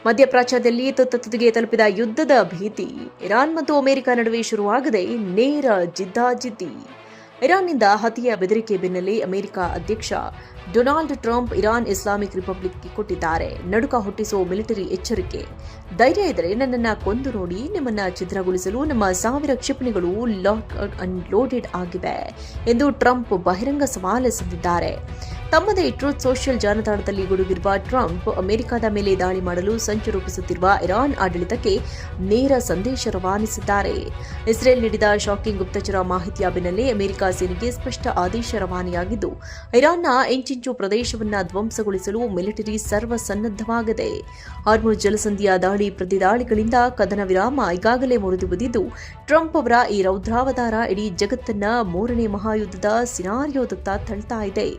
ಮಧ್ಯಪ್ರಾಚ್ಯದಲ್ಲಿ ತುದಿಗೆ ತಲುಪಿದ ಯುದ್ಧದ ಭೀತಿ. ಇರಾನ್ ಮತ್ತು ಅಮೆರಿಕ ನಡುವೆ ಶುರುವಾಗದೆ ನೇರ ಜಿದ್ದಾಜಿದ್ದಿ. ಇರಾನ್ನಿಂದ ಹತ್ಯೆಯ ಬೆದರಿಕೆ ಬೆನ್ನಲ್ಲೇ ಅಮೆರಿಕ ಅಧ್ಯಕ್ಷ ಡೊನಾಲ್ಡ್ ಟ್ರಂಪ್ ಇರಾನ್ ಇಸ್ಲಾಮಿಕ್ ರಿಪಬ್ಲಿಕ್ಗೆ ಕೊಟ್ಟಿದ್ದಾರೆ. ನಡುಕ ಹುಟ್ಟಿಸುವ ಮಿಲಿಟರಿ ಎಚ್ಚರಿಕೆ. ಧೈರ್ಯ ಇದ್ದರೆ ನನ್ನನ್ನು ಕೊಂದು ನೋಡಿ, ನಿಮ್ಮನ್ನ ಛಿದ್ರಗೊಳಿಸಲು ನಮ್ಮ 1000 ಕ್ಷಿಪಣಿಗಳು ಲಾಕ್ ಅಂಡ್ ಲೋಡೆಡ್ ಆಗಿವೆ ಎಂದು ಟ್ರಂಪ್ ಬಹಿರಂಗ ಸವಾಲೆಸೆದಿದ್ದಾರೆ. ತಮ್ಮದೇ ಟ್ರೂತ್ ಸೋಷಿಯಲ್ ಜಾಲತಾಣದಲ್ಲಿ ಗುಡುಗಿರುವ ಟ್ರಂಪ್ ಅಮೆರಿಕದ ಮೇಲೆ ದಾಳಿ ಮಾಡಲು ಸಂಚು ರೂಪಿಸುತ್ತಿರುವ ಇರಾನ್ ಆಡಳಿತಕ್ಕೆ ನೇರ ಸಂದೇಶ ರವಾನಿಸಿದ್ದಾರೆ. ಇಸ್ರೇಲ್ ನೀಡಿದ ಶಾಕಿಂಗ್ ಗುಪ್ತಚರ ಮಾಹಿತಿಯ ಬೆನ್ನಲ್ಲೇ ಅಮೆರಿಕ ಸೇನೆಗೆ ಸ್ಪಷ್ಟ ಆದೇಶ ರವಾನೆಯಾಗಿದ್ದು, ಇರಾನ್ನ ಇಂಚಿಂಚು ಪ್ರದೇಶವನ್ನು ಧ್ವಂಸಗೊಳಿಸಲು ಮಿಲಿಟರಿ ಸರ್ವಸನ್ನದ್ಧವಾಗಿದೆ. ಹಾರ್ಮುಜ್ ಜಲಸಂಧಿಯ ದಾಳಿ ಪ್ರತಿದಾಳಿಗಳಿಂದ ಕದನ ವಿರಾಮ ಈಗಾಗಲೇ ಮುರಿದು ಬಿದ್ದಿದ್ದು, ಟ್ರಂಪ್ ಅವರ ಈ ರೌದ್ರಾವತಾರ ಇಡೀ ಜಗತ್ತನ್ನ 3ನೇ ಮಹಾಯುದ್ಧದ ಸಿನಾರಿಯೋದತ್ತ ತಳ್ತಾ ಇದೆ.